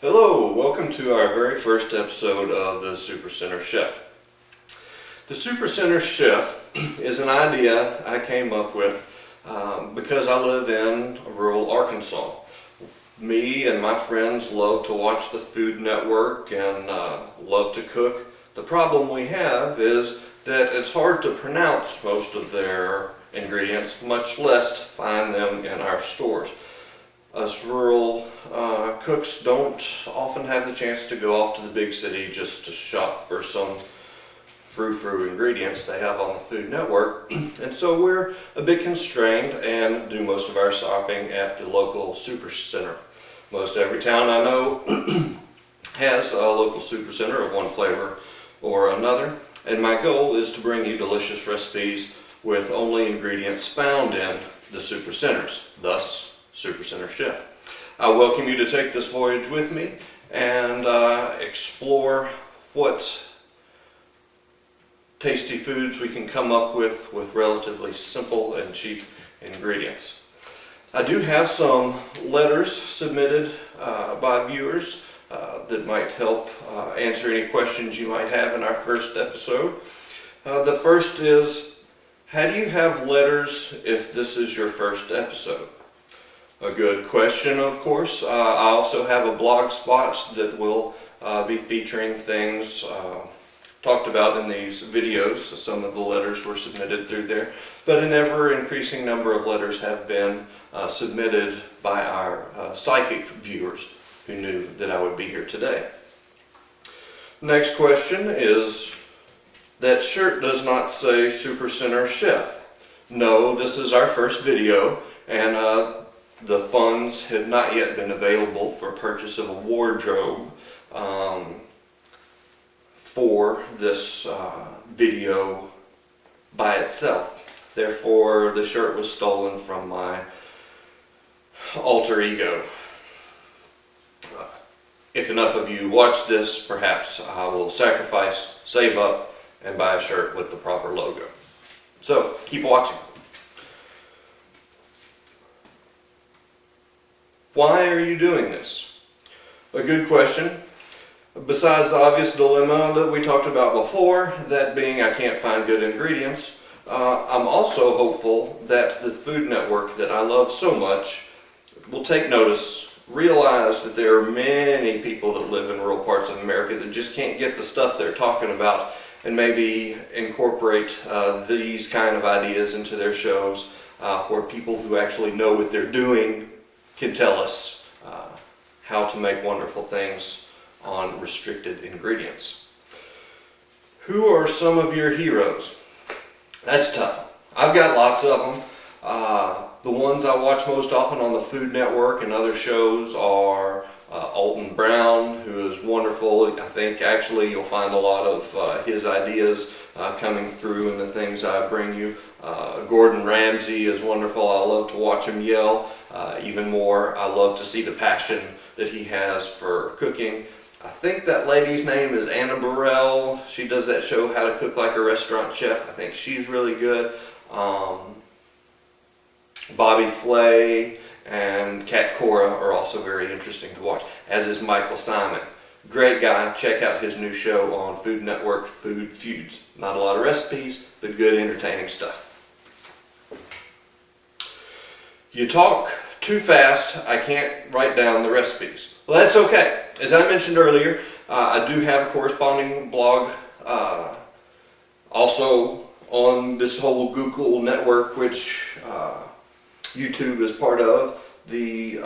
Hello, welcome to our very first episode of the Supercenter Chef. The Supercenter Chef is an idea I came up with because I live in rural Arkansas. Me and my friends love to watch the Food Network and love to cook. The problem we have is that it's hard to pronounce most of their ingredients, much less find them in our stores. Us rural cooks don't often have the chance to go off to the big city just to shop for some frou-frou ingredients they have on the Food Network. And so we're a bit constrained and do most of our shopping at the local Supercenter. Most every town I know has a local Supercenter of one flavor or another. And my goal is to bring you delicious recipes with only ingredients found in the Supercenters, thus Supercenter Chef. I welcome you to take this voyage with me and explore what tasty foods we can come up with relatively simple and cheap ingredients. I do have some letters submitted by viewers that might help answer any questions you might have in our first episode. The first is, how do you have letters if this is your first episode? A good question, of course. I also have a blog spot that will be featuring things talked about in these videos. Some of the letters were submitted through there, but an ever-increasing number of letters have been submitted by our psychic viewers who knew that I would be here today. Next question is, that shirt does not say Supercenter Chef. No, this is our first video, and the funds have not yet been available for purchase of a wardrobe for this video by itself. Therefore, the shirt was stolen from my alter ego. If enough of you watch this, perhaps I will sacrifice, save up, and buy a shirt with the proper logo. So, keep watching. Why are you doing this? A good question. Besides the obvious dilemma that we talked about before, that being I can't find good ingredients, I'm also hopeful that the Food Network that I love so much will take notice, realize that there are many people that live in rural parts of America that just can't get the stuff they're talking about, and maybe incorporate these kind of ideas into their shows where people who actually know what they're doing can tell us how to make wonderful things on restricted ingredients. Who are some of your heroes? That's tough. I've got lots of them. The ones I watch most often on the Food Network and other shows are Alton Brown, who is wonderful. I think actually you'll find a lot of his ideas coming through in the things I bring you. Gordon Ramsay is wonderful. I love to watch him yell. Even more, I love to see the passion that he has for cooking. I think that lady's name is Anna Burrell. She does that show, How to Cook Like a Restaurant Chef. I think she's really good. Bobby Flay and Kat Cora are also very interesting to watch, as is Michael Simon. Great guy. Check out his new show on Food Network, Food Feuds. Not a lot of recipes, but good entertaining stuff. You talk too fast, I can't write down the recipes. Well, that's okay. As I mentioned earlier, I do have a corresponding blog also on this whole Google network, which YouTube is part of. The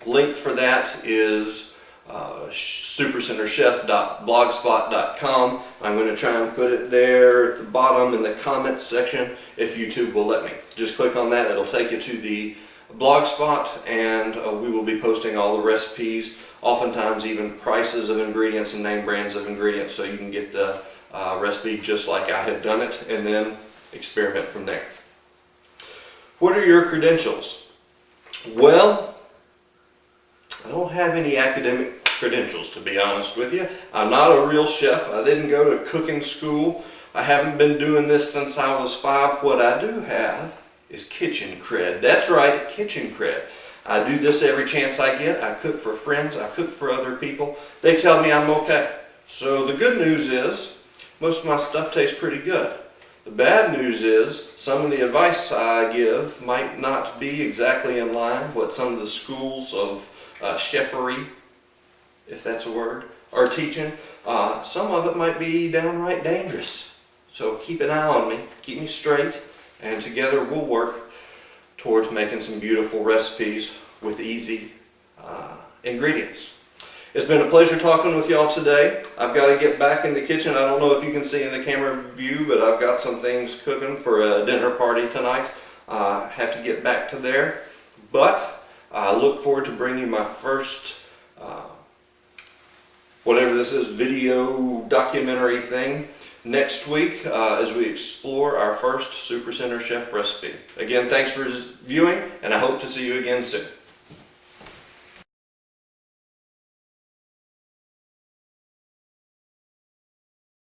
link for that is supercenterchef.blogspot.com. I'm going to try and put it there at the bottom in the comments section if YouTube will let me. Just click on that, it'll take you to the blog spot, and we will be posting all the recipes, oftentimes even prices of ingredients and name brands of ingredients, so you can get the recipe just like I have done it and then experiment from there. What are your credentials? Well, I don't have any academic credentials, to be honest with you. I'm not a real chef. I didn't go to cooking school. I haven't been doing this since I was 5. What I do have is kitchen cred. That's right, kitchen cred. I do this every chance I get. I cook for friends. I cook for other people. They tell me I'm okay. So the good news is most of my stuff tastes pretty good. The bad news is some of the advice I give might not be exactly in line what some of the schools of chefery, if that's a word, are teaching. Some of it might be downright dangerous. So keep an eye on me, keep me straight, and together we'll work towards making some beautiful recipes with easy ingredients. It's been a pleasure talking with y'all today. I've got to get back in the kitchen. I don't know if you can see in the camera view, but I've got some things cooking for a dinner party tonight. Have to get back to there. But I look forward to bringing you my first, whatever this is, video documentary thing next week as we explore our first Supercenter Chef recipe. Again, thanks for viewing, and I hope to see you again soon.